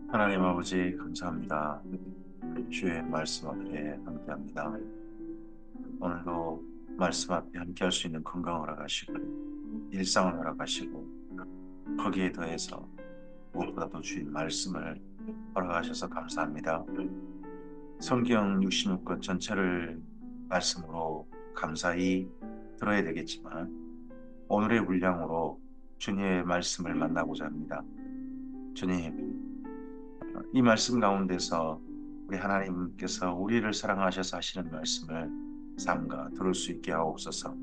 하나님 아버지 감사합니다. 주의 말씀 앞에 함께합니다. 오늘도 말씀 앞에 함께할 수 있는 건강을 허락하시고 일상을 허락하시고 거기에 더해서 무엇보다도 주의 말씀을 허락하셔서 감사합니다. 성경 66권 전체를 말씀으로 감사히 들어야 되겠지만 오늘의 분량으로 주님의 말씀을 만나고자 합니다. 주님, 이 말씀 가운데서 우리 하나님께서 우리를 사랑하셔서 하시는 말씀을 삼가 들을 수 있게 하옵소서.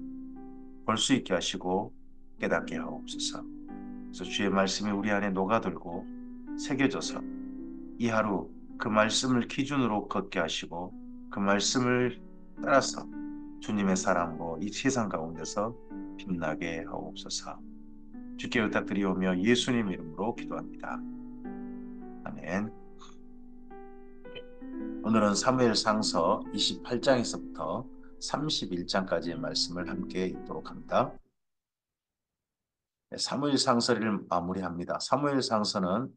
볼 수 있게 하시고 깨닫게 하옵소서. 그래서 주의 말씀이 우리 안에 녹아들고 새겨져서 이 하루 그 말씀을 기준으로 걷게 하시고 그 말씀을 따라서 주님의 사랑으로 이 세상 가운데서 빛나게 하옵소서. 주께 부탁드리오며 예수님 이름으로 기도합니다. 아멘. 오늘은 사무엘상서 28장에서부터 31장까지의 말씀을 함께 읽도록 합니다. 사무엘상서를 마무리합니다. 사무엘상서는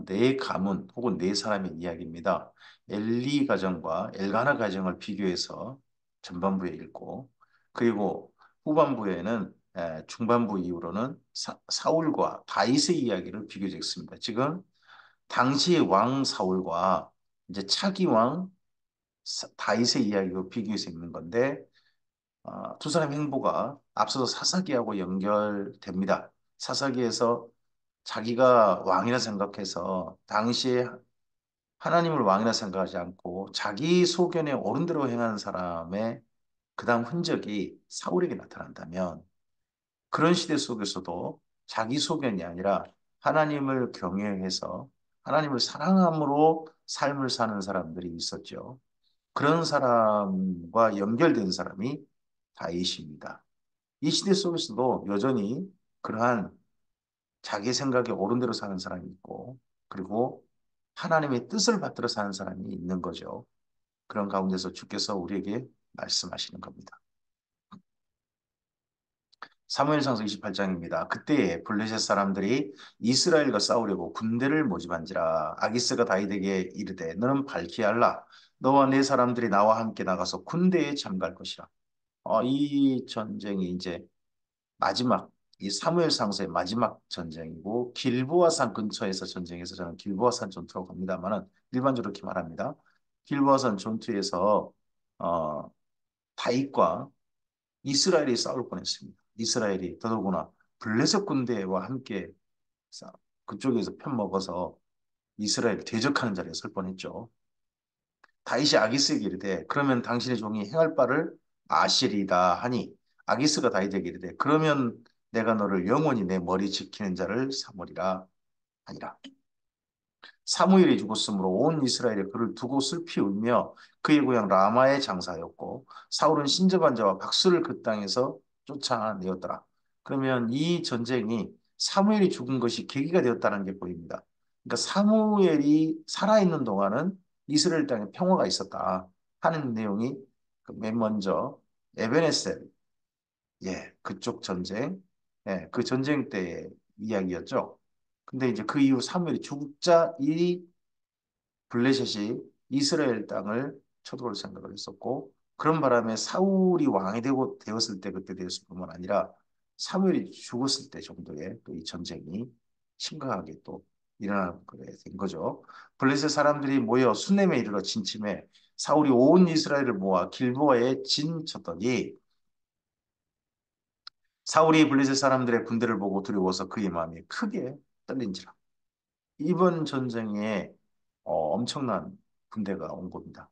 네 가문 혹은 네 사람의 이야기입니다. 엘리 가정과 엘가나 가정을 비교해서 전반부에 읽고 그리고 후반부에는 중반부 이후로는 사울과 다윗의 이야기를 비교적 읽습니다. 지금 당시의 왕 사울과 이제 차기 왕 다윗의 이야기로 비교해서 읽는 건데 두 사람의 행보가 앞서서 사사기하고 연결됩니다. 사사기에서 자기가 왕이라 생각해서 당시에 하나님을 왕이라 생각하지 않고 자기 소견에 옳은 대로 행하는 사람의 그다음 흔적이 사울에게 나타난다면 그런 시대 속에서도 자기 소견이 아니라 하나님을 경외해서 하나님을 사랑함으로 삶을 사는 사람들이 있었죠. 그런 사람과 연결된 사람이 다윗입니다. 이 시대 속에서도 여전히 그러한 자기 생각에 옳은 대로 사는 사람이 있고, 그리고 하나님의 뜻을 받들어 사는 사람이 있는 거죠. 그런 가운데서 주께서 우리에게 말씀하시는 겁니다. 사무엘상서 28장입니다. 그때에 블레셋 사람들이 이스라엘과 싸우려고 군대를 모집한지라 아기스가 다윗에게 이르되 너는 발키할라 너와 네 사람들이 나와 함께 나가서 군대에 참가할 것이라. 이 전쟁이 이제 마지막 이 사무엘상서의 마지막 전쟁이고 길보아산 근처에서 전쟁에서 저는 길보아산 전투라고 합니다만은 일반적으로 이렇게 말합니다. 길보아산 전투에서 어, 다윗과 이스라엘이 싸울 뻔했습니다. 이스라엘이 더더구나 블레셋 군대와 함께 그쪽에서 편먹어서 이스라엘 대적하는 자리에 설 뻔했죠. 다윗이 아기스에게 이르되 그러면 당신의 종이 행할 바를 아시리다 하니 아기스가 다윗에게 이르되 그러면 내가 너를 영원히 내 머리 지키는 자를 삼으리라 하니라. 사무엘이 죽었으므로 온 이스라엘이 그를 두고 슬피 울며 그의 고향 라마의 장사였고 사울은 신접한 자와 박수를 그 땅에서 쫓아내었더라. 그러면 이 전쟁이 사무엘이 죽은 것이 계기가 되었다는 게 보입니다. 그러니까 사무엘이 살아있는 동안은 이스라엘 땅에 평화가 있었다 하는 내용이 그맨 먼저 에베네셀 그쪽 전쟁 그 전쟁 때의 이야기였죠. 근데 이제 그 이후 사무엘이 죽자 이 블레셋이 이스라엘 땅을 쳐들어올 생각을 했었고 그런 바람에 사울이 왕이 되었을 때 그때 되었을 뿐만 아니라 사무엘이 죽었을 때 정도의 또 이 전쟁이 심각하게 또 일어나게 된 거죠. 블레셋 사람들이 모여 수넴에 이르러 진침해 사울이 온 이스라엘을 모아 길보아에 진쳤더니 사울이 블레셋 사람들의 군대를 보고 두려워서 그의 마음이 크게 떨린지라. 이번 전쟁에 엄청난 군대가 온 겁니다.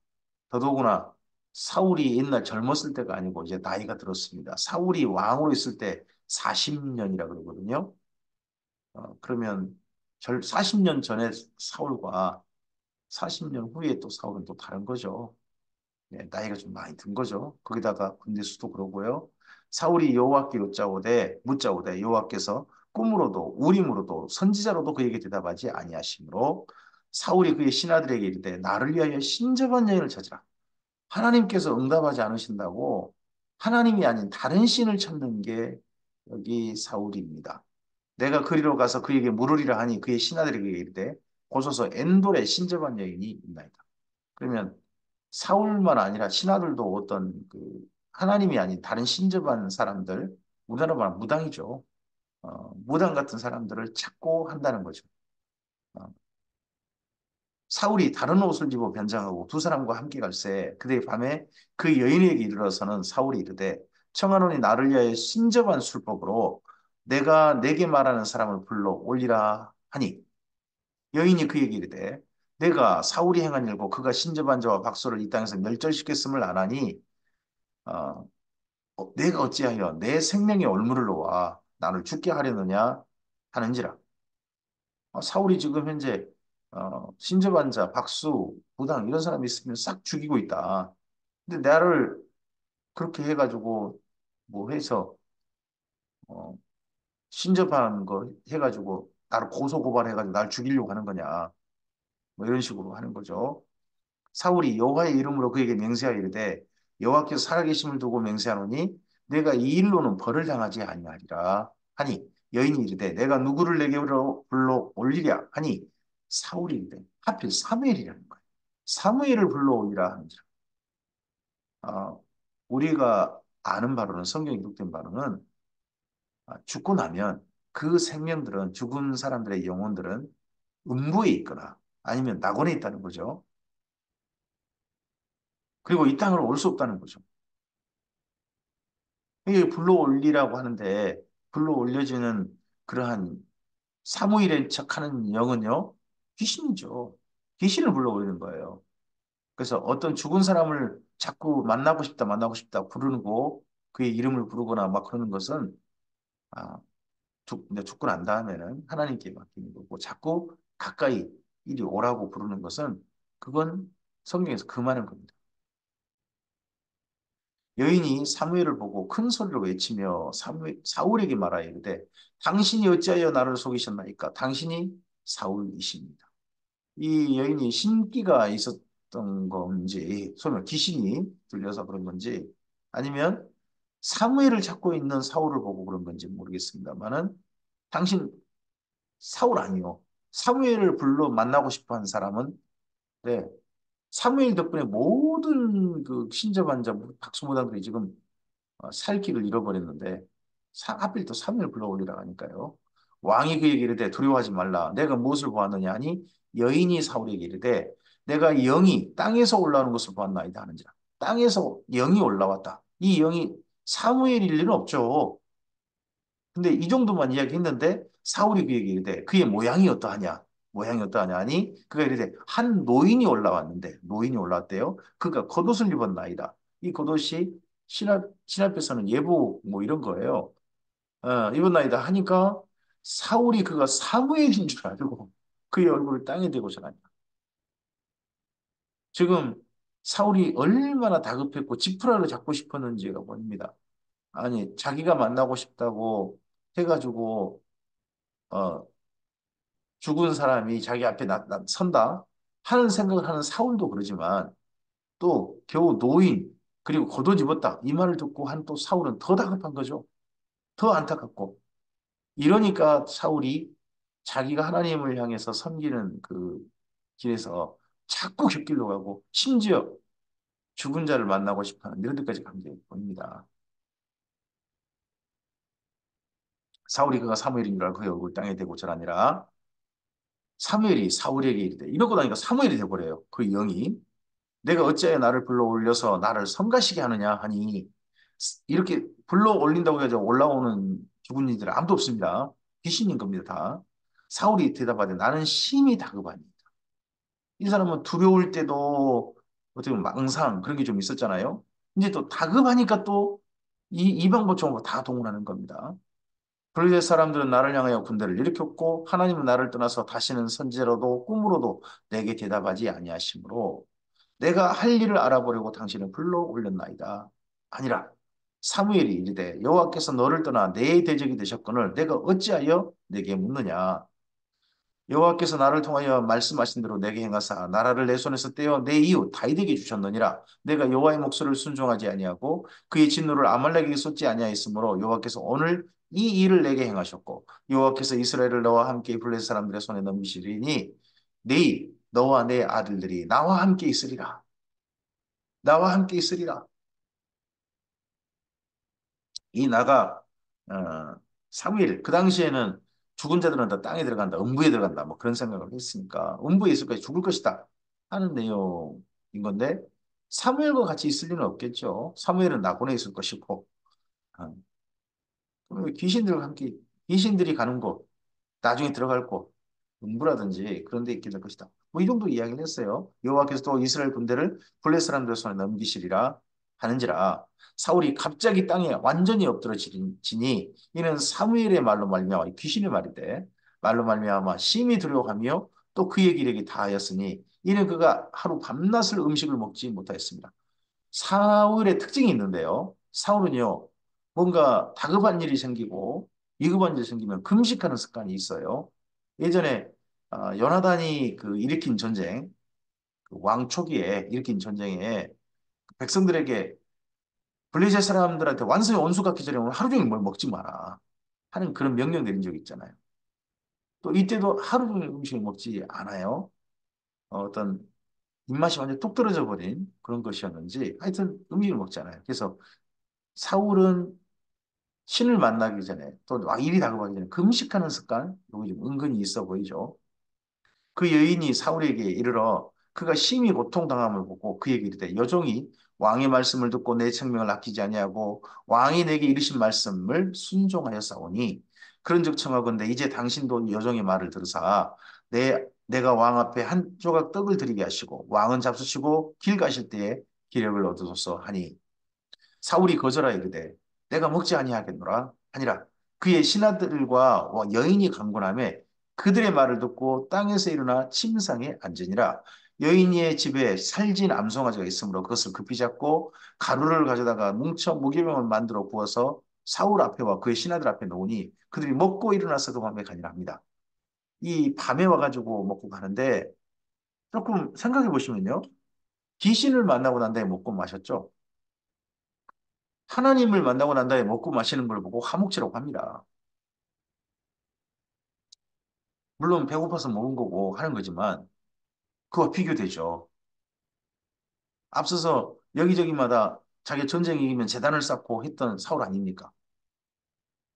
더더구나 사울이 옛날 젊었을 때가 아니고 이제 나이가 들었습니다. 사울이 왕으로 있을 때 40년이라 그러거든요. 그러면 40년 전에 사울과 40년 후에 또 사울은 또 다른 거죠. 나이가 좀 많이 든 거죠. 거기다가 군대 수도 그러고요. 사울이 여호와께 묻자오되 여호와께서 꿈으로도 우림으로도 선지자로도 그에게 대답하지 아니하시므로 사울이 그의 신하들에게 이르되 나를 위하여 신접한 여인을 찾으라. 하나님께서 응답하지 않으신다고 하나님이 아닌 다른 신을 찾는 게 여기 사울입니다. 내가 그리로 가서 그에게 물으리라 하니 그의 신하들이 그에게 이르되 보소서 엔돌에 신접한 여인이 있나이다. 그러면 사울만 아니라 신하들도 어떤 그 하나님이 아닌 다른 신접한 사람들, 우리나라 말하면 무당이죠. 무당 같은 사람들을 찾고 한다는 거죠. 어, 사울이 다른 옷을 입어 변장하고 두 사람과 함께 갈새 그대 밤에 그 여인에게 이르러서는 사울이 이르되 청하노니 나를 위하여 신접한 술법으로 내가 내게 말하는 사람을 불러 올리라 하니 여인이 그에게 이르되 내가 사울이 행한 일고 그가 신접한 자와 박소를 이 땅에서 멸절시켰음을 아나니 어, 내가 어찌하여 내 생명의 올무를 놓아 나를 죽게 하려느냐 하는지라. 사울이 지금 현재 신접한 자, 박수, 무당 이런 사람이 있으면 싹 죽이고 있다. 근데 나를 그렇게 해가지고 뭐 해서 어, 신접한 거 해가지고 나를 고소 고발해가지고 날 죽이려고 하는 거냐. 뭐 이런 식으로 하는 거죠. 사울이 여호와의 이름으로 그에게 맹세하여 이르되 여호와께서 살아계심을 두고 맹세하노니 내가 이 일로는 벌을 당하지 아니하리라 하니 여인이 이르되 내가 누구를 내게로 불러 올리랴 하니 사울이 이르되 하필 사무엘이라는 거예요. 사무엘을 불러 올리라 하는지라. 아, 우리가 아는 바로는 성경에 기록된 바로는 죽고 나면 그 생명들은 죽은 사람들의 영혼들은 음부에 있거나 아니면 낙원에 있다는 거죠. 그리고 이 땅으로 올 수 없다는 거죠. 이게 불러 올리라고 하는데 불러 올려지는 그러한 사무일의 척하는 영은요 귀신이죠. 귀신을 불러 올리는 거예요. 그래서 어떤 죽은 사람을 자꾸 만나고 싶다 부르고 그의 이름을 부르거나 막 그러는 것은 아, 이제 죽고 난 다음에는 하나님께 맡기는 거고 자꾸 가까이 이리 오라고 부르는 것은 그건 성경에서 금하는 겁니다. 여인이 사무엘을 보고 큰 소리로 외치며 사울에게 말하여 이르되 당신이 어찌하여 나를 속이셨나이까? 당신이 사울이십니다. 이 여인이 신기가 있었던 건지, 소위 귀신이 들려서 그런 건지, 아니면 사무엘을 찾고 있는 사울을 보고 그런 건지 모르겠습니다만은 당신 사울 아니요. 사무엘을 불러 만나고 싶어 한 사람은 네, 사무엘 덕분에 모든 그 신접한 자 박수무당들이 지금 살 길을 잃어버렸는데 하필 또 사무엘 불러올리라 하니까요. 왕이 그에게 이르되 두려워하지 말라. 내가 무엇을 보았느냐 하니 여인이 사울에게 이르되 내가 영이 땅에서 올라오는 것을 보았나이다 하는지라. 땅에서 영이 올라왔다. 이 영이 사무엘일 리는 없죠. 근데 이 정도만 이야기했는데 사울이 그에게 이르되 그의 모양이 어떠하냐? 모양이 어떠하냐 하니 그가 이르되 한 노인이 올라왔는데 노인이 올라왔대요. 그가 겉옷을 입었나이다. 이 겉옷이 신학에서는 예복 뭐 이런 거예요. 입었나이다 하니까 사울이 그가 사무엘인 줄 알고 그의 얼굴을 땅에 대고 전하니까 지금 사울이 얼마나 다급했고 지푸라를 잡고 싶었는지가 보입니다. 아니 자기가 만나고 싶다고 해가지고 어, 죽은 사람이 자기 앞에 선다 하는 생각을 하는 사울도 그러지만 또 겨우 노인 그리고 겉옷 입었다 이 말을 듣고 한 또 사울은 더 다급한 거죠. 더 안타깝고 이러니까 사울이 자기가 하나님을 향해서 섬기는 그 길에서 자꾸 곁길로 가고 심지어 죽은 자를 만나고 싶어하는 이런 데까지 간 게 보입니다. 사울이 그가 사무엘인 줄 알고 그의 얼굴 땅에 대고 절하니라. 사무엘이 사울에게 이르되 이러고 나니까 사무엘이 돼버려요. 그 영이. 내가 어찌하여 나를 불러 올려서 나를 성가시게 하느냐 하니 이렇게 불러 올린다고 해서 올라오는 죽은 이들 아무도 없습니다. 귀신인 겁니다, 다. 사울이 대답하되 나는 심히 다급하니. 이 사람은 두려울 때도 어떻게 보면 망상 그런 게 좀 있었잖아요. 이제 또 다급하니까 또 이 방법적으로 다 동원하는 겁니다. 블레셋 사람들은 나를 향하여 군대를 일으켰고 하나님은 나를 떠나서 다시는 선지자로도 꿈으로도 내게 대답하지 아니하시므로 내가 할 일을 알아보려고 당신을 불러 올렸나이다. 아니라 사무엘이 이르되 여호와께서 너를 떠나 내 대적이 되셨거늘 내가 어찌하여 내게 묻느냐. 여호와께서 나를 통하여 말씀하신 대로 내게 행하사 나라를 내 손에서 떼어 내 이웃 다윗에게 주셨느니라. 내가 여호와의 목소리를 순종하지 아니하고 그의 진노를 아말렉에게 쏟지 아니하였으므로 여호와께서 오늘 이 일을 내게 행하셨고 여호와께서 이스라엘을 너와 함께 블레셋 사람들의 손에 넘기시리니 내일 너와 내 아들들이 나와 함께 있으리라. 나와 함께 있으리라. 이 나가 사무엘 그 당시에는 죽은 자들은 다 땅에 들어간다, 음부에 들어간다, 뭐 그런 생각을 했으니까 음부에 있을 것이 죽을 것이다 하는 내용인 건데 사무엘과 같이 있을 리는 없겠죠. 사무엘은 낙원에 있을 것이고 어, 그러면 귀신들과 함께 귀신들이 가는 곳 나중에 들어갈 곳, 음부라든지 그런 데 있게 될 것이다. 뭐 이 정도 이야기를 했어요. 여호와께서 또 이스라엘 군대를 블레셋 사람들의 손에 넘기시리라 하는지라 사울이 갑자기 땅에 완전히 엎드러지니 이는 사무엘의 말로 말미암아 귀신의 말인데 말로 말미암아 심히 두려워하며 또 그의 기력이 다하였으니 이는 그가 하루 밤낮을 음식을 먹지 못하였습니다. 사울의 특징이 있는데요. 사울은요, 뭔가 다급한 일이 생기고 위급한 일이 생기면 금식하는 습관이 있어요. 예전에 요나단이 그 일으킨 전쟁, 그왕 초기에 일으킨 전쟁에 백성들에게 블레셋 사람들한테 완전히 원수 같기 전에 오늘 하루 종일 뭘 먹지 마라 하는 그런 명령 내린 적이 있잖아요. 또 이때도 하루 종일 음식을 먹지 않아요. 어떤 입맛이 완전 뚝 떨어져 버린 그런 것이었는지 하여튼 음식을 먹지 않아요. 그래서 사울은 신을 만나기 전에 또 일이 다가가기 전에 금식하는 습관, 여기 좀 은근히 있어 보이죠. 그 여인이 사울에게 이르러 그가 심히 고통당함을 보고 그에게 이르되 여종이 왕의 말씀을 듣고 내 생명을 아끼지 아니하고 왕이 내게 이르신 말씀을 순종하였사오니 그런즉 청하건대 이제 당신도 여종의 말을 들으사 내가 왕 앞에 한 조각 떡을 드리게 하시고 왕은 잡수시고 길 가실 때에 기력을 얻으소서 하니 사울이 거절하여 이르되 내가 먹지 아니하겠노라 하니라. 그의 신하들과 여인이 강권하며 그들의 말을 듣고 땅에서 일어나 침상에 앉으니라. 여인의 집에 살진 암송아지가 있으므로 그것을 급히 잡고 가루를 가져다가 뭉쳐 무기명을 만들어 부어서 사울 앞에와 그의 신하들 앞에 놓으니 그들이 먹고 일어나서 그 밤에 가니라 합니다. 이 밤에 와가지고 먹고 가는데 조금 생각해 보시면요. 귀신을 만나고 난 다음에 먹고 마셨죠. 하나님을 만나고 난 다음에 먹고 마시는 걸 보고 화목제라고 합니다. 물론 배고파서 먹은 거고 하는 거지만 그와 비교되죠. 앞서서 여기저기마다 자기 전쟁 이기면 재단을 쌓고 했던 사울 아닙니까?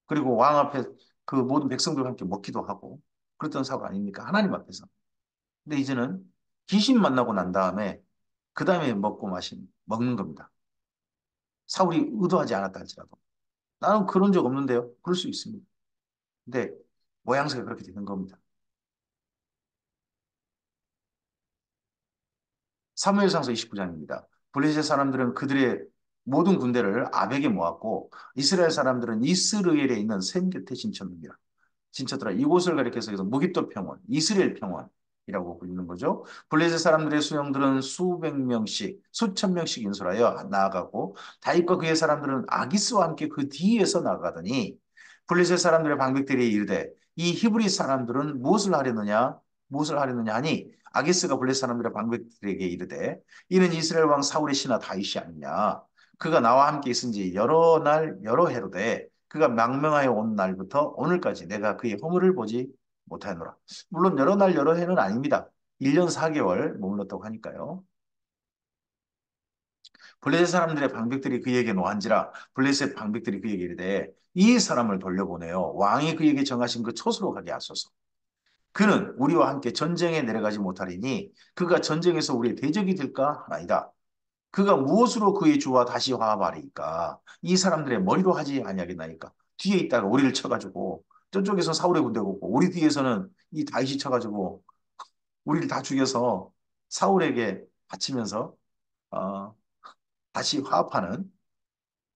그리고 왕 앞에 그 모든 백성들과 함께 먹기도 하고 그랬던 사울 아닙니까? 하나님 앞에서. 근데 이제는 귀신 만나고 난 다음에 그 다음에 먹는 겁니다. 사울이 의도하지 않았다 할지라도. 나는 그런 적 없는데요. 그럴 수 있습니다. 근데 모양새가 그렇게 되는 겁니다. 사무엘상서 29장입니다. 블레셋 사람들은 그들의 모든 군대를 아벡에 모았고 이스라엘 사람들은 이스르엘에 있는 샘 곁에 진쳤느니라. 진쳤더라. 이곳을 가리켜서 여기서 무깃도 평원, 이스라엘 평원이라고 불리는 거죠. 블레셋 사람들의 수령들은 수백 명씩, 수천 명씩 인솔하여 나아가고 다윗과 그의 사람들은 아기스와 함께 그 뒤에서 나아가더니 블레셋 사람들의 방백들이 이르되 이 히브리 사람들은 무엇을 하려느냐 하니 아기스가 블레셋 사람들의 방백들에게 이르되 이는 이스라엘 왕 사울의 신하 다윗이 아니냐 그가 나와 함께 있은지 여러 날 여러 해로되 그가 망명하여 온 날부터 오늘까지 내가 그의 허물을 보지 못하노라. 물론 여러 날 여러 해는 아닙니다. 1년 4개월 머물렀다고 하니까요. 블레셋 사람들의 방백들이 그에게 노한지라 블레셋 방백들이 그에게 이르되 이 사람을 돌려보내요. 왕이 그에게 정하신 그 처소로 가게 하소서. 그는 우리와 함께 전쟁에 내려가지 못하리니 그가 전쟁에서 우리의 대적이 될까 하나이다. 그가 무엇으로 그의 주와 다시 화합하리까? 이 사람들의 머리로 하지 아니하겠나이까? 뒤에 있다가 우리를 쳐가지고 저쪽에서 사울의 군대가 오고 우리 뒤에서는 이 다윗이 쳐가지고 우리를 다 죽여서 사울에게 바치면서 어, 다시 화합하는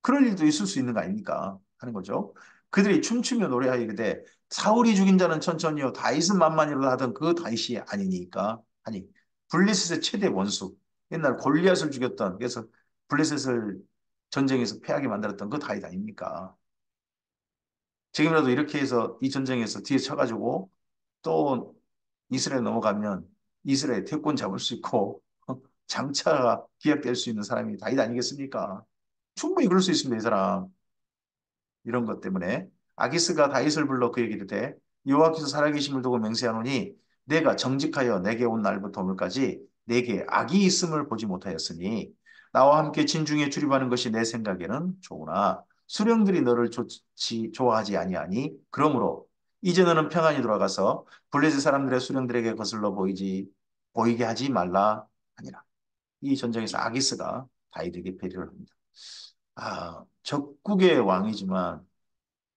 그럴 일도 있을 수 있는 거 아닙니까? 하는 거죠. 그들이 춤추며 노래하여 이르되 사울이 죽인 자는 천천히요 다윗은 만만이로다 하던 그 다윗이 아니니까 하니 블레셋의 최대 원수 옛날 골리앗을 죽였던 그래서 블레셋을 전쟁에서 패하게 만들었던 그 다윗 아닙니까? 지금이라도 이렇게 해서 이 전쟁에서 뒤에 쳐가지고 또 이스라엘 넘어가면 이스라엘 태권 잡을 수 있고 장차가 기약될 수 있는 사람이 다윗 아니겠습니까? 충분히 그럴 수 있습니다, 이 사람. 이런 것 때문에 아기스가 다윗을 불러 그에게 이르되 여호와께서 살아계심을 두고 맹세하노니 내가 정직하여 내게 온 날부터 오늘까지 내게 악이 있음을 보지 못하였으니 나와 함께 진중에 출입하는 것이 내 생각에는 좋으나 수령들이 너를 좋아하지 아니하니 그러므로 이제 너는 평안히 돌아가서 블레셋 사람들의 수령들에게 거슬러 보이게 하지 말라 하니라. 이 전쟁에서 아기스가 다윗에게 배려를 합니다. 적국의 왕이지만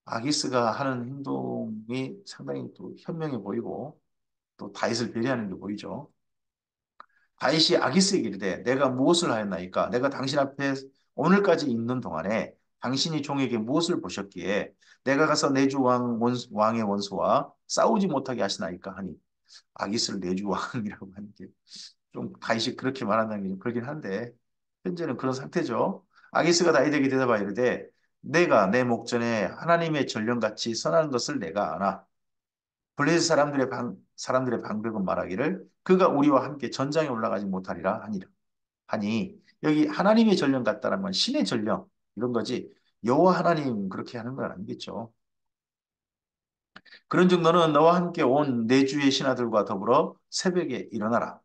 아기스가 하는 행동이 상당히 또 현명해 보이고 또 다윗을 배려하는 게 보이죠. 다윗이 아기스에게 이르되 내가 무엇을 하였나이까? 내가 당신 앞에 오늘까지 있는 동안에 당신이 종에게 무엇을 보셨기에 내가 가서 내주 왕의 원수와 싸우지 못하게 하시나이까 하니 아기스를 내주 왕이라고 하는 게 좀 다윗이 그렇게 말한다는 게 좀 그러긴 한데 현재는 그런 상태죠. 아기스가 다윗에게 대답하여 이르되 내가 내 목전에 하나님의 전령같이 선한 것을 내가 아나 블레셋 사람들의 방백은 말하기를 그가 우리와 함께 전장에 올라가지 못하리라 하니라. 하니 여기 하나님의 전령 같다는 건 신의 전령 이런 거지 여호와 하나님 그렇게 하는 건 아니겠죠. 그런즉 너는 너와 함께 온 내 주의 신하들과 더불어 새벽에 일어나라.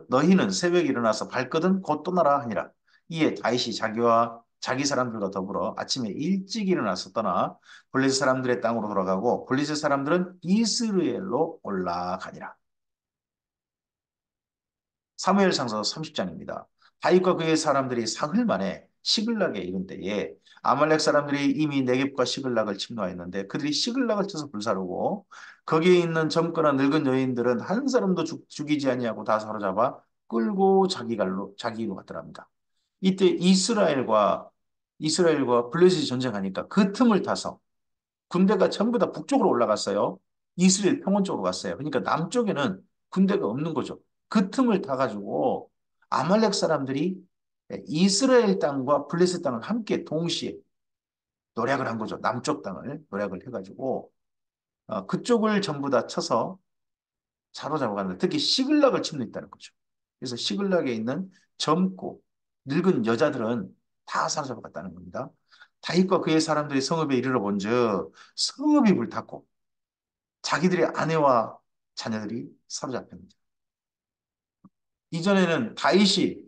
너희는 새벽에 일어나서 발거든 곧 떠나라 하니라. 이에 다윗이 자기와 자기 사람들과 더불어 아침에 일찍 일어나서 떠나 블레셋 사람들의 땅으로 돌아가고 블레셋 사람들은 이스라엘로 올라가니라. 사무엘상서 30장입니다. 다윗과 그의 사람들이 사흘 만에 시글락에 이른 때에 아말렉 사람들이 이미 네겝과 시글락을 침노하였는데 그들이 시글락을 쳐서 불사르고 거기에 있는 젊거나 늙은 여인들은 한 사람도 죽이지 아니하고 다 사로잡아 끌고 자기로 갔더랍니다. 이때 이스라엘과 블레셋이 전쟁하니까 그 틈을 타서 군대가 전부 다 북쪽으로 올라갔어요. 이스라엘 평원 쪽으로 갔어요. 그러니까 남쪽에는 군대가 없는 거죠. 그 틈을 타가지고 아말렉 사람들이 이스라엘 땅과 블레셋 땅을 함께 동시에 노략을 한 거죠. 남쪽 땅을 노략을 해가지고 그쪽을 전부 다 쳐서 사로잡아갔는데 특히 시글락을 침노했다는 거죠. 그래서 시글락에 있는 젊고 늙은 여자들은 다 사로잡아갔다는 겁니다. 다윗과 그의 사람들이 성읍에 이르러 본즉 성읍이 불탔고 자기들의 아내와 자녀들이 사로잡힙니다. 이전에는 다윗이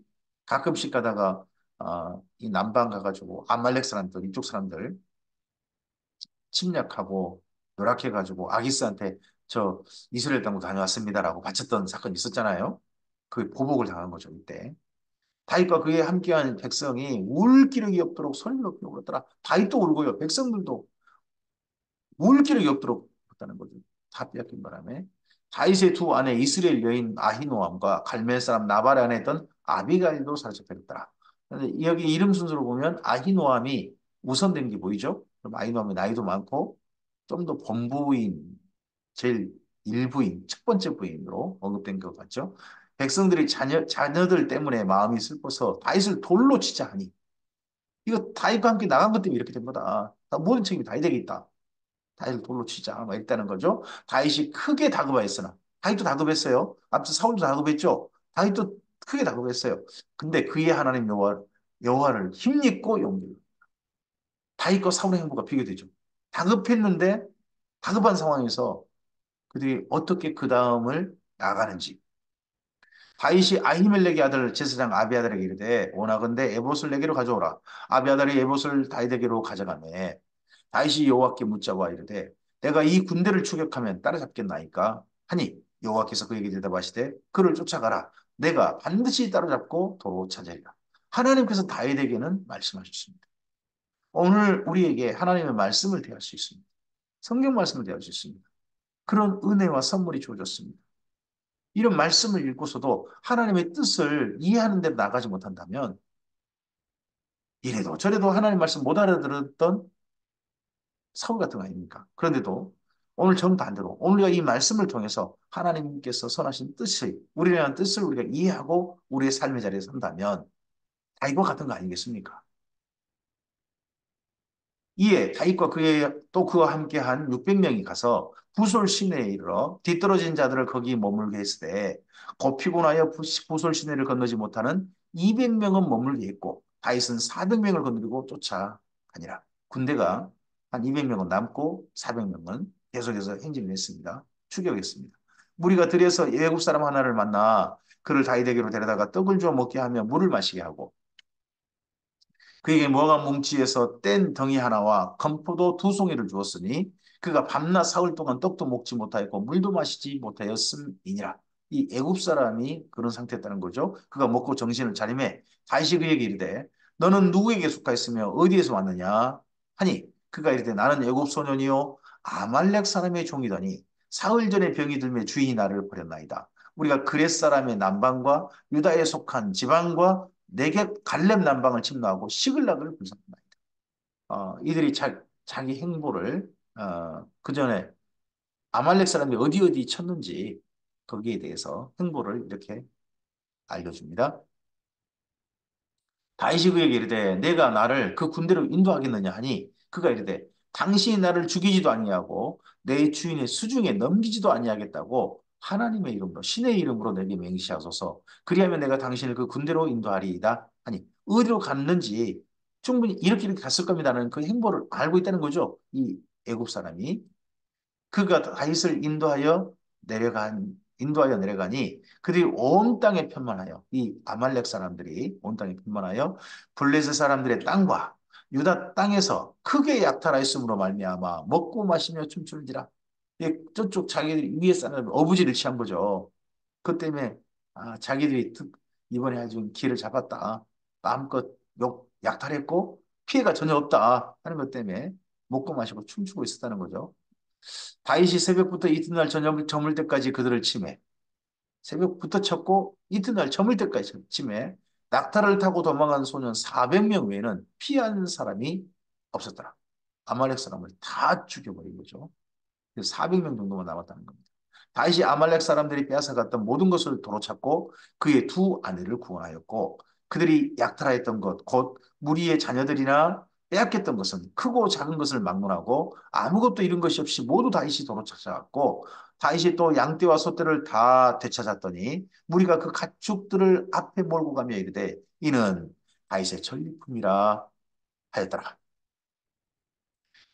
가끔씩 가다가 이 남방 가가지고 아말렉 사람들, 이쪽 사람들 침략하고 노력해가지고 아기스한테 저 이스라엘 땅으로 다녀왔습니다라고 바쳤던 사건이 있었잖아요. 그 보복을 당한 거죠, 이때. 다윗과 그에 함께한 백성이 울 기력이 없도록 소리를 높여 울었더라. 다윗도 울고요. 백성들도 울 기력이 없도록 했다는 거죠. 다 빼앗긴 바람에. 다윗의 두 아내 이스라엘 여인 아히노암과 갈멜 사람 나발의 아내였던 아비가일도 사로잡혔더라. 그런데 여기 이름 순서로 보면 아히노암이 우선된 게 보이죠? 그럼 아히노암이 나이도 많고 좀 더 본부인, 제일 일부인, 첫 번째 부인으로 언급된 것 같죠? 백성들이 자녀들 때문에 마음이 슬퍼서 다윗을 돌로 치자 하니 이거 다윗과 함께 나간 것 때문에 이렇게 된 거다. 모든 책임이 다윗에게 있다. 다윗을 돌로 치자. 막 이랬다는 거죠. 다윗이 크게 다급하였으나 다윗도 다급했어요. 앞서 사울도 다급했죠. 다윗도 크게 다급했어요. 근데 그의 하나님 여호와를 힘입고 용기를. 다윗과 사울의 행보가 비교되죠. 다급했는데 다급한 상황에서 그들이 어떻게 그 다음을 나가는지. 다윗이 아히멜렉의 아들 제사장 아비아달에게 이르되 원하건대 에봇을 내게로 가져오라. 아비아달이 에봇을 다윗에게로 가져가매 다윗이 여호와께 묻자와 이르되 내가 이 군대를 추격하면 따라잡겠나이까 하니 여호와께서 그에게 대답하시되 그를 쫓아가라. 내가 반드시 따라잡고 도로 찾으리라. 하나님께서 다윗에게는 말씀하셨습니다. 오늘 우리에게 하나님의 말씀을 대할 수 있습니다. 성경 말씀을 대할 수 있습니다. 그런 은혜와 선물이 주어졌습니다. 이런 말씀을 읽고서도 하나님의 뜻을 이해하는 데 나가지 못한다면 이래도 저래도 하나님 말씀 못 알아들었던 사울 같은 거 아닙니까? 그런데도 오늘 정반대로 오늘 우리가 이 말씀을 통해서 하나님께서 선하신 뜻을 우리에 대한 뜻을 우리가 이해하고 우리의 삶의 자리에 선다면 다윗과 같은 거 아니겠습니까? 이에 다윗과 또 그와 함께한 600명이 가서 부솔 시내에 이르러 뒤떨어진 자들을 거기 머물게 했으되 곧 피곤하여 부솔 시내를 건너지 못하는 200명은 머물게 했고 다윗은 400명을 건드리고 쫓아가니라. 군대가 한 200명은 남고 400명은 계속해서 행진을 했습니다. 추격했습니다. 무리가 들여서 외국 사람 하나를 만나 그를 다이대게로 데려다가 떡을 줘 먹게 하며 물을 마시게 하고 그에게 뭐가 뭉치에서 뗀 덩이 하나와 건포도 두 송이를 주었으니 그가 밤낮 사흘 동안 떡도 먹지 못하였고 물도 마시지 못하였음이니라. 이 애굽 사람이 그런 상태였다는 거죠. 그가 먹고 정신을 차리매 다시 그에게 이르되 너는 누구에게 속하였으며 어디에서 왔느냐 하니 그가 이르되 나는 애굽 소년이요 아말렉 사람의 종이더니 사흘 전에 병이 들매 주인이 나를 버렸나이다. 우리가 그렛 사람의 남방과 유다에 속한 지방과 내게 갈렙 남방을 침노하고 시글락을 불살랐나이다. 이들이 자기 행보를 그 전에 아말렉 사람이 어디 어디 쳤는지 거기에 대해서 행보를 이렇게 알려줍니다. 다윗이 그에게 이르되 내가 나를 그 군대로 인도하겠느냐 하니 그가 이르되 당신이 나를 죽이지도 아니하고 내 주인의 수중에 넘기지도 아니하겠다고 하나님의 이름으로 신의 이름으로 내게 맹시하소서 그리하면 내가 당신을 그 군대로 인도하리이다 하니 어디로 갔는지 충분히 이렇게 갔을 겁니다는 그 행보를 알고 있다는 거죠. 이 애굽 사람이 그가 다윗을 인도하여 내려가니 그들이 온 땅에 편만하여 이 아말렉 사람들이 온 땅에 편만하여 블레셋 사람들의 땅과 유다 땅에서 크게 약탈하였으므로 말미암아 먹고 마시며 춤추는지라. 저쪽 자기들이 위에 사는 어부지를 취한 거죠. 그 때문에 자기들이 이번에 아주 기회를 잡았다. 마음껏 약탈했고 피해가 전혀 없다 하는 것 때문에 먹고 마시고 춤추고 있었다는 거죠. 다윗이 새벽부터 이튿날 저녁 저물 때까지 그들을 치매. 새벽부터 쳤고 이튿날 저물 때까지 치매. 낙타를 타고 도망간 소년 400명 외에는 피한 사람이 없었더라. 아말렉 사람을 다 죽여버린 거죠. 그래서 400명 정도만 남았다는 겁니다. 다윗이 아말렉 사람들이 빼앗아갔던 모든 것을 도로찾고 그의 두 아내를 구원하였고 그들이 약탈하였던 것, 곧 무리의 자녀들이나 빼앗겼던 것은 크고 작은 것을 막론하고 아무것도 잃은 것이 없이 모두 다윗이 도로찾아갔고 다윗이 또 양떼와 소떼를 다 되찾았더니 무리가 그 가축들을 앞에 몰고 가며 이르되 이는 다윗의 전리품이라 하였더라.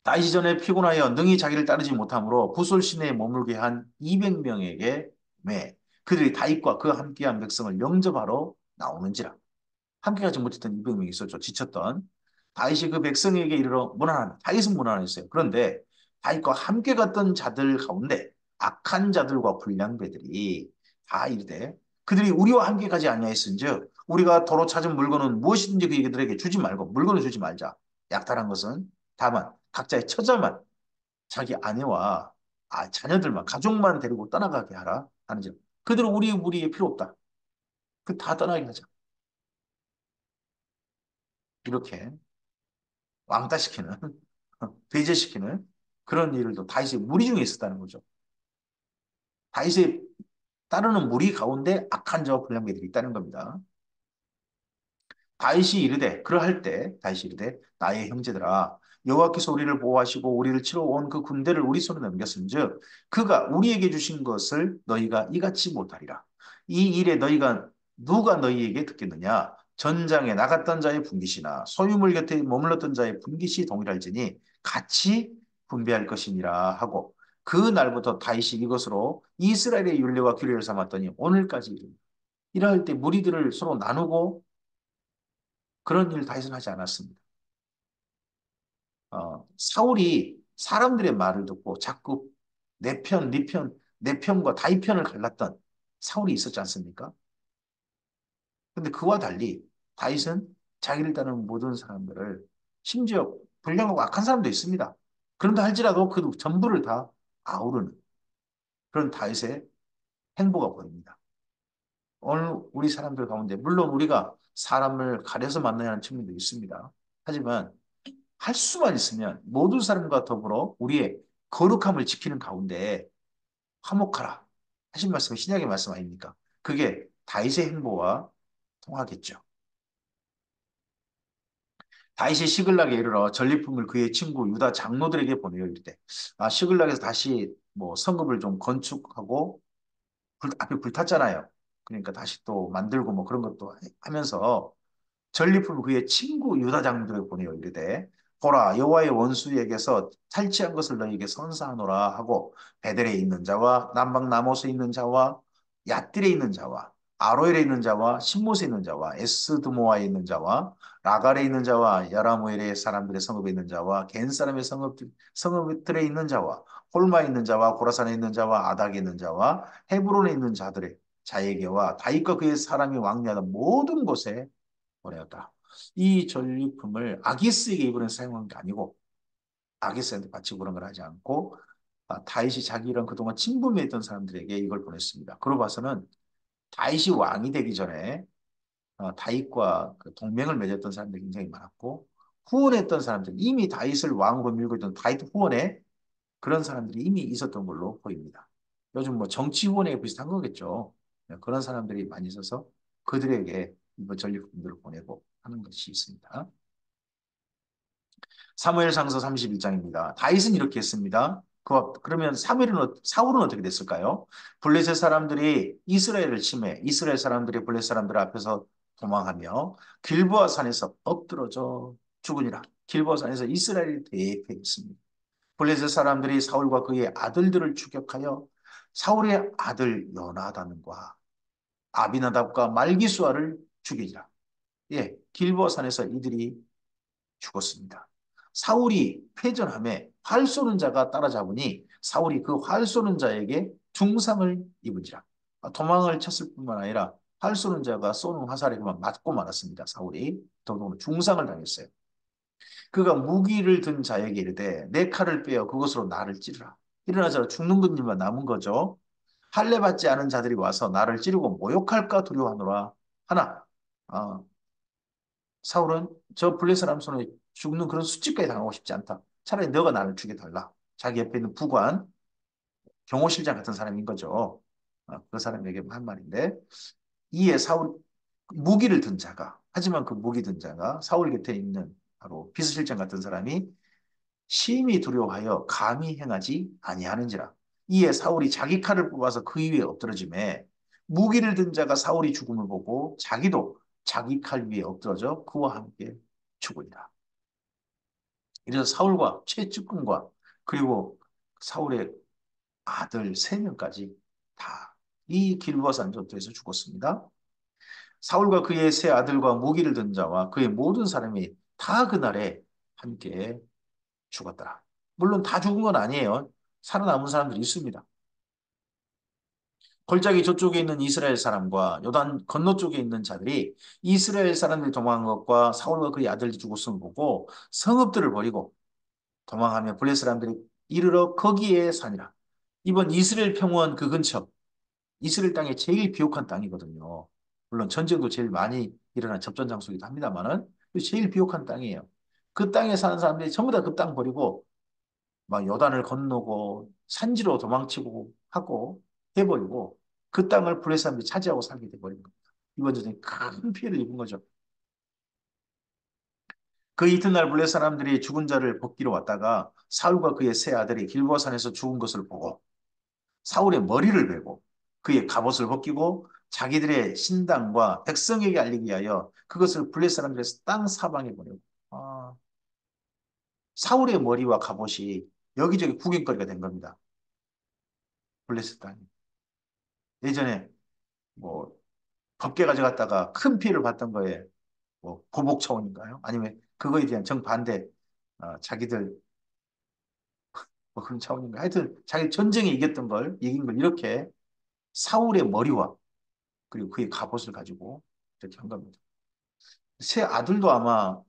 다윗이 전에 피곤하여 능히 자기를 따르지 못하므로 부솔 시내에 머물게 한 200명에게 매 그들이 다윗과 그와 함께한 백성을 영접하러 나오는지라. 함께 가지 못했던 200명이 있었죠. 지쳤던. 다윗이 그 백성에게 이르러 문안하니 다윗은 문안했어요. 그런데 다윗과 함께 갔던 자들 가운데 악한 자들과 불량배들이 다 이르되 그들이 우리와 함께 가지 아니하였은즉 우리가 도로 찾은 물건은 무엇이든지 그들에게 주지 말고 물건을 주지 말자. 약탈한 것은 다만 각자의 처자만 자기 아내와 자녀들만 가족만 데리고 떠나가게 하라 하는즉 그들은 우리의 필요 없다. 그 다 떠나게 하자. 이렇게 왕따시키는 배제시키는 그런 일을 다윗의 무리 중에 있었다는 거죠. 다윗의 따르는 무리 가운데 악한 자와 불량배들이 있다는 겁니다. 다윗이 이르되 그러할 때 다윗이 이르되 나의 형제들아 여호와께서 우리를 보호하시고 우리를 치러 온 그 군대를 우리 손에 넘겼은즉 그가 우리에게 주신 것을 너희가 이같이 못하리라. 이 일에 너희가 누가 너희에게 듣겠느냐? 전장에 나갔던 자의 분깃이나 소유물 곁에 머물렀던 자의 분깃이 동일할지니 같이 분배할 것이니라 하고 그 날부터 다윗이 이것으로 이스라엘의 율례와 규례를 삼았더니 오늘까지 이르니라. 이러할 때 무리들을 서로 나누고 그런 일을 다윗은 하지 않았습니다. 사울이 사람들의 말을 듣고 자꾸 내 편과 다윗 편을 갈랐던 사울이 있었지 않습니까? 근데 그와 달리 다윗은 자기를 따르는 모든 사람들을 심지어 불량하고 악한 사람도 있습니다. 그런다 할지라도 그 전부를 다 아우르는 그런 다윗의 행보가 보입니다. 오늘 우리 사람들 가운데 물론 우리가 사람을 가려서 만나야 하는 측면도 있습니다. 하지만 할 수만 있으면 모든 사람과 더불어 우리의 거룩함을 지키는 가운데 화목하라 하신 말씀이 신약의 말씀 아닙니까? 그게 다윗의 행보와 통하겠죠. 다윗이 시글락에 이르러 전리품을 그의 친구 유다 장로들에게 보내어 이르되 시글락에서 다시 뭐 성읍을 좀 건축하고 앞에 불탔잖아요. 그러니까 다시 또 만들고 뭐 그런 것도 하면서 전리품을 그의 친구 유다 장로들에게 보내어 이르되 보라, 여호와의 원수에게서 탈취한 것을 너희에게 선사하노라 하고 베델에 있는 자와 남방 나못에 있는 자와 얏딜에 있는 자와 아로엘에 있는 자와 신못에 있는 자와 에스드모아에 있는 자와 라갈에 있는 자와 야라무엘의 사람들의 성읍에 있는 자와 겐 사람의 성읍들에 있는 자와 홀마에 있는 자와 고라산에 있는 자와 아닥에 있는 자와 헤브론에 있는 자들의 자에게와 다윗과 그의 사람이 왕래하던 모든 곳에 보내었다. 이 전리품을 아기스에게 이번에 사용한 게 아니고 아기스한테 바치고 그런 걸 하지 않고 다윗이 자기랑 그동안 친분했던 사람들에게 이걸 보냈습니다. 그러고 봐서는 다윗이 왕이 되기 전에 다윗과 그 동맹을 맺었던 사람들이 굉장히 많았고 후원했던 사람들 이미 다윗을 왕으로 밀고 있던 다윗 후원에 그런 사람들이 이미 있었던 걸로 보입니다. 요즘 뭐 정치 후원에 비슷한 거겠죠. 네, 그런 사람들이 많이 있어서 그들에게 이번 전리품들을 보내고 하는 것이 있습니다. 사무엘상서 31장입니다. 다윗은 이렇게 했습니다. 그러면 사울은 어떻게 됐을까요? 블레셋 사람들이 이스라엘을 침해, 이스라엘 사람들이 블레셋 사람들 앞에서 도망하며 길보아 산에서 엎드러져 죽으니라. 길보아 산에서 이스라엘이 대패했습니다. 블레셋 사람들이 사울과 그의 아들들을 추격하여 사울의 아들 요나단과 아비나답과 말기수아를 죽이니라. 예, 길보아 산에서 이들이 죽었습니다. 사울이 패전함에 활 쏘는 자가 따라잡으니 사울이 그 활 쏘는 자에게 중상을 입은지라. 도망을 쳤을 뿐만 아니라 활 쏘는 자가 쏘는 화살에 그만 맞고 말았습니다. 사울이 더더욱 중상을 당했어요. 그가 무기를 든 자에게 이르되 내 칼을 빼어 그것으로 나를 찌르라. 일어나자 죽는 것님만 남은 거죠. 할례 받지 않은 자들이 와서 나를 찌르고 모욕할까 두려워하노라 하나. 아, 사울은 저 블레 사람 손에 죽는 그런 수치까지 당하고 싶지 않다. 차라리 너가 나를 죽여달라. 자기 옆에 있는 부관, 경호실장 같은 사람인 거죠. 그 사람에게 한 말인데 이에 사울 무기를 든 자가 하지만 그 무기 든 자가 사울 곁에 있는 바로 비서실장 같은 사람이 심히 두려워하여 감히 행하지 아니하는지라. 이에 사울이 자기 칼을 뽑아서 그 위에 엎드러짐에 무기를 든 자가 사울이 죽음을 보고 자기도 자기 칼 위에 엎드러져 그와 함께 죽으리라. 이래서 사울과 최측근과 그리고 사울의 아들 세 명까지 다 이 길보아 산전투에서 죽었습니다. 사울과 그의 세 아들과 무기를 든 자와 그의 모든 사람이 다 그날에 함께 죽었더라. 물론 다 죽은 건 아니에요. 살아남은 사람들이 있습니다. 골짜기 저쪽에 있는 이스라엘 사람과 요단 건너 쪽에 있는 자들이 이스라엘 사람들이 도망한 것과 사울과 그의 아들이 죽었음을 보고 성읍들을 버리고 도망하며 블레 사람들이 이르러 거기에 사니라. 이번 이스라엘 평원 그 근처 이스라엘 땅에 제일 비옥한 땅이거든요. 물론 전쟁도 제일 많이 일어난 접전 장소이기도 합니다만은 제일 비옥한 땅이에요. 그 땅에 사는 사람들이 전부 다 그 땅 버리고 막 요단을 건너고 산지로 도망치고 하고 해버리고 그 땅을 블레 사람들이 차지하고 살게 돼버린 겁니다. 이번 전쟁에 큰 피해를 입은 거죠. 그 이튿날 블레 사람들이 죽은 자를 벗기러 왔다가 사울과 그의 세 아들이 길보아 산에서 죽은 것을 보고 사울의 머리를 베고 그의 갑옷을 벗기고 자기들의 신당과 백성에게 알리기 위하여 그것을 블레 사람들의 땅 사방에 보내고 아, 사울의 머리와 갑옷이 여기저기 구경거리가 된 겁니다. 블레셋 땅이. 예전에 뭐 법계 가져갔다가 큰 피해를 봤던 거에 뭐 보복 차원인가요? 아니면 그거에 대한 정반대 자기들 뭐 그런 차원인가? 하여튼 자기 전쟁에 이겼던 걸 이긴 걸 이렇게 사울의 머리와 그리고 그의 갑옷을 가지고 이렇게 한 겁니다. 새 아들도 아마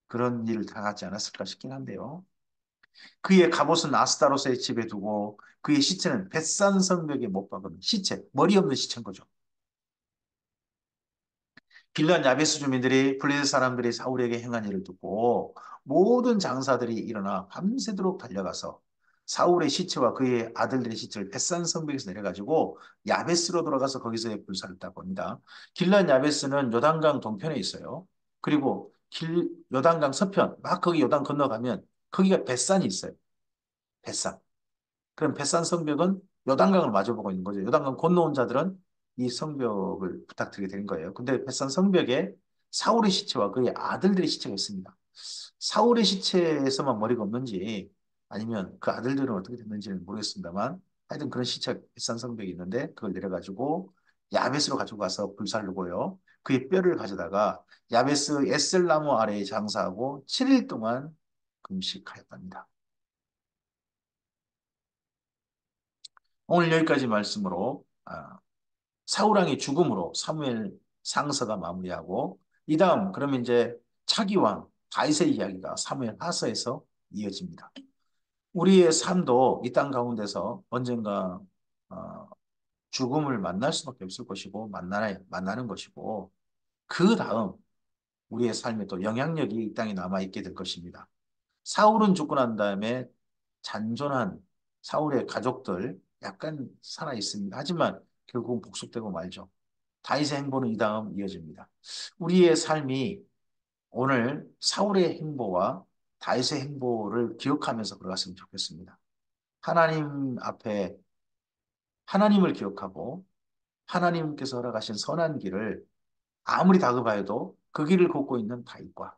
그런 일을 당하지 않았을까 싶긴 한데요. 그의 갑옷은 아스타로스의 집에 두고 그의 시체는 벳산 성벽에 못 박은 시체, 머리 없는 시체인 거죠. 빌란 야베스 주민들이 블레셋 사람들이 사울에게 행한 일을 듣고 모든 장사들이 일어나 밤새도록 달려가서 사울의 시체와 그의 아들들의 시체를 벳산 성벽에서 내려가지고 야베스로 돌아가서 거기서 불사를 다 봅니다. 길란 야베스는 요단강 동편에 있어요. 그리고 요단강 서편 막 거기 요단 건너가면 거기가 벳산이 있어요. 벳산. 그럼 벳산 성벽은 요단강을 마주보고 있는 거죠. 요단강 건너온 자들은 이 성벽을 부탁드리게 된 거예요. 근데 벳산 성벽에 사울의 시체와 그의 아들들의 시체가 있습니다. 사울의 시체에서만 머리가 없는지 아니면 그 아들들은 어떻게 됐는지는 모르겠습니다만 하여튼 그런 시체 산성벽이 있는데 그걸 내려가지고 야베스로 가지고 가서 불살르고요. 그의 뼈를 가져다가 야베스 에셀나무 아래에 장사하고 7일 동안 금식하였답니다. 오늘 여기까지 말씀으로 사울왕의 죽음으로 사무엘 상서가 마무리하고 이 다음 그러면 이제 차기왕 다윗의 이야기가 사무엘 하서에서 이어집니다. 우리의 삶도 이 땅 가운데서 언젠가 어, 죽음을 만날 수밖에 없을 것이고 만나는 것이고 그 다음 우리의 삶에 또 영향력이 이 땅에 남아있게 될 것입니다. 사울은 죽고 난 다음에 잔존한 사울의 가족들 약간 살아 있습니다. 하지만 결국은 복속되고 말죠. 다윗의 행보는 이 다음 이어집니다. 우리의 삶이 오늘 사울의 행보와 다윗의 행보를 기억하면서 걸어갔으면 좋겠습니다. 하나님 앞에 하나님을 기억하고 하나님께서 허락하신 선한 길을 아무리 다급하여도 그 길을 걷고 있는 다윗과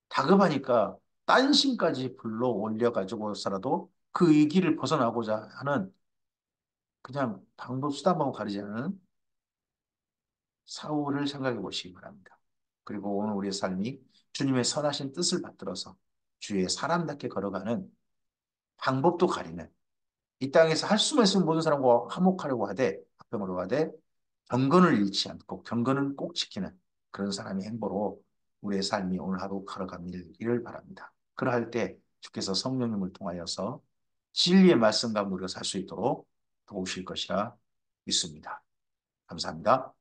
다급하니까 딴심까지 불러 올려가지고서라도 그 이 길을 벗어나고자 하는 그냥 방법 수단방법 가리지 않는 사울을 생각해 보시기 바랍니다. 그리고 오늘 우리의 삶이 주님의 선하신 뜻을 받들어서 주의 사람답게 걸어가는 방법도 가리는 이 땅에서 할 수만 있으면 모든 사람과 화목하려고 하되 합병하려고 하되 경건을 잃지 않고 경건은 꼭 지키는 그런 사람의 행보로 우리의 삶이 오늘 하루 걸어가기를 바랍니다. 그러할 때 주께서 성령님을 통하여서 진리의 말씀 가운데 우리가 살 수 있도록 도우실 것이라 믿습니다. 감사합니다.